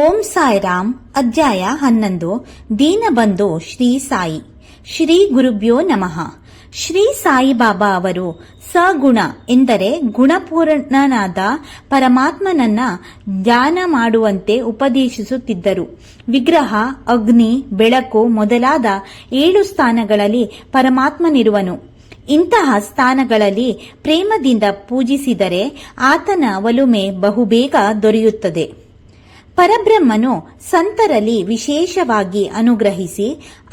ಓಂ ಸಾಯಿರಾಮ್. ಅಧ್ಯಾಯ 11. ದೀನಬಂಧು ಶ್ರೀ ಸಾಯಿ. ಶ್ರೀ ಗುರುಭ್ಯೋ ನಮಃ. ಶ್ರೀ ಸಾಯಿಬಾಬಾ ಅವರು ಸಗುಣ ಎಂದರೆ ಗುಣಪೂರ್ಣನಾದ ಪರಮಾತ್ಮನನ್ನ ಧ್ಯಾನ ಮಾಡುವಂತೆ ಉಪದೇಶಿಸುತ್ತಿದ್ದರು. ವಿಗ್ರಹ, ಅಗ್ನಿ, ಬೆಳಕು ಮೊದಲಾದ 7 ಸ್ಥಾನಗಳಲ್ಲಿ ಪರಮಾತ್ಮನಿರುವನು. ಇಂತಹ ಸ್ಥಾನಗಳಲ್ಲಿ ಪ್ರೇಮದಿಂದ ಪೂಜಿಸಿದರೆ ಆತನ ಒಲುಮೆ ಬಹುಬೇಗ ದೊರೆಯುತ್ತದೆ. ಪರಬ್ರಹ್ಮನು ಸಂತರಲ್ಲಿ ವಿಶೇಷವಾಗಿ ಅನುಗ್ರಹಿಸಿ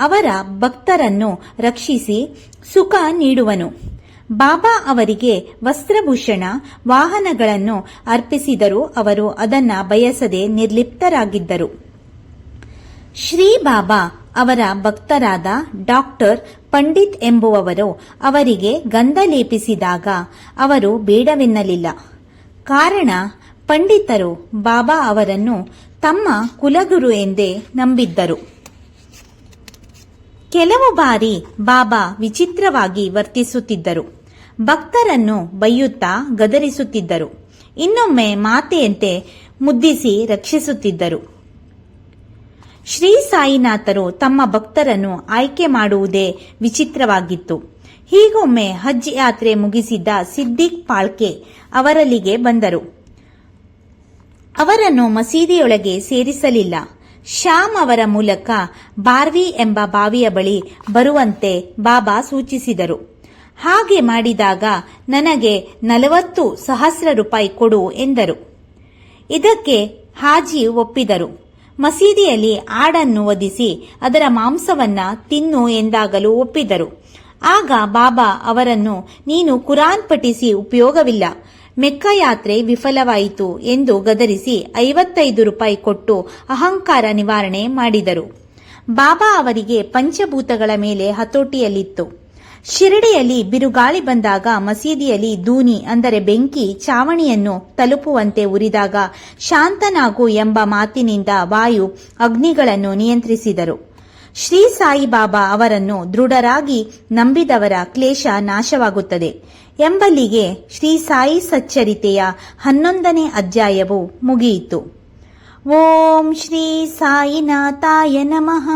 ಅವರ ಭಕ್ತರನ್ನು ರಕ್ಷಿಸಿ ಸುಖ ನೀಡುವನು. ಬಾಬಾ ಅವರಿಗೆ ವಸ್ತ್ರಭೂಷಣ, ವಾಹನಗಳನ್ನು ಅರ್ಪಿಸಿದರೂ ಅವರು ಅದನ್ನ ಬಯಸದೆ ನಿರ್ಲಿಪ್ತರಾಗಿದ್ದರು. ಶ್ರೀ ಬಾಬಾ ಅವರ ಭಕ್ತರಾದ ಡಾಕ್ಟರ್ ಪಂಡಿತ್ ಎಂಬುವವರು ಅವರಿಗೆ ಗಂಧ ಲೇಪಿಸಿದಾಗ ಅವರು ಬೇಡವೆನ್ನಲಿಲ್ಲ. ಕಾರಣ, ಪಂಡಿತರು ಬಾಬಾ ಅವರನ್ನು ತಮ್ಮ ಕುಲಗುರು ಎಂದೇ ನಂಬಿದ್ದರು. ಕೆಲವು ಬಾರಿ ಬಾಬಾ ವಿಚಿತ್ರವಾಗಿ ವರ್ತಿಸುತ್ತಿದ್ದರು. ಭಕ್ತರನ್ನು ಬೈಯುತ್ತಾ ಗದರಿಸುತ್ತಿದ್ದರು. ಇನ್ನೊಮ್ಮೆ ಮಾತೆಯಂತೆ ಮುದ್ದಿಸಿ ರಕ್ಷಿಸುತ್ತಿದ್ದರು. ಶ್ರೀ ಸಾಯಿನಾಥರು ತಮ್ಮ ಭಕ್ತರನ್ನು ಆಯ್ಕೆ ಮಾಡುವುದೇ ವಿಚಿತ್ರವಾಗಿತ್ತು. ಹೀಗೊಮ್ಮೆ ಹಜ್ ಯಾತ್ರೆ ಮುಗಿಸಿದ್ದ ಸಿದ್ದಿಕ್ ಪಾಳ್ಕೆ ಅವರಲ್ಲಿಗೆ ಬಂದರು. ಅವರನ್ನು ಮಸೀದಿಯೊಳಗೆ ಸೇರಿಸಲಿಲ್ಲ. ಶ್ಯಾಮ್ ಅವರ ಮೂಲಕ ಬಾರ್ವಿ ಎಂಬ ಬಾವಿಯ ಬಳಿ ಬರುವಂತೆ ಬಾಬಾ ಸೂಚಿಸಿದರು. ಹಾಗೆ ಮಾಡಿದಾಗ ನನಗೆ 40,000 ರೂಪಾಯಿ ಕೊಡು ಎಂದರು. ಇದಕ್ಕೆ ಹಾಜಿ ಒಪ್ಪಿದರು. ಮಸೀದಿಯಲ್ಲಿ ಆಡನ್ನು ವಧಿಸಿ ಅದರ ಮಾಂಸವನ್ನ ತಿನ್ನು ಎಂದಾಗಲೂ ಒಪ್ಪಿದರು. ಆಗ ಬಾಬಾ ಅವರನ್ನು, ನೀನು ಕುರಾನ್ ಪಠಿಸಿ ಉಪಯೋಗವಿಲ್ಲ, ಮೆಕ್ಕಾ ಯಾತ್ರೆ ವಿಫಲವಾಯಿತು ಎಂದು ಗದರಿಸಿ 55 ರೂಪಾಯಿ ಕೊಟ್ಟು ಅಹಂಕಾರ ನಿವಾರಣೆ ಮಾಡಿದರು. ಬಾಬಾ ಅವರಿಗೆ ಪಂಚಭೂತಗಳ ಮೇಲೆ ಹತೋಟಿಯಲ್ಲಿತ್ತು. ಶಿರಡಿಯಲ್ಲಿ ಬಿರುಗಾಳಿ ಬಂದಾಗ ಮಸೀದಿಯಲ್ಲಿ ದೂನಿ ಅಂದರೆ ಬೆಂಕಿ ಚಾವಣಿಯನ್ನು ತಲುಪುವಂತೆ ಉರಿದಾಗ ಶಾಂತನಾಗು ಎಂಬ ಮಾತಿನಿಂದ ವಾಯು ಅಗ್ನಿಗಳನ್ನು ನಿಯಂತ್ರಿಸಿದರು. ಶ್ರೀ ಸಾಯಿಬಾಬಾ ಅವರನ್ನು ದೃಢರಾಗಿ ನಂಬಿದವರ ಕ್ಲೇಶ ನಾಶವಾಗುತ್ತದೆ ಎಂಬಲ್ಲಿಗೆ ಶ್ರೀ ಸಾಯಿ ಸಚ್ಚರಿತೆಯ 11ನೇ ಅಧ್ಯಾಯವು ಮುಗಿಯಿತು. ಓಂ ಶ್ರೀ ಸಾಯಿನಾಥಾಯ ನಮಃ.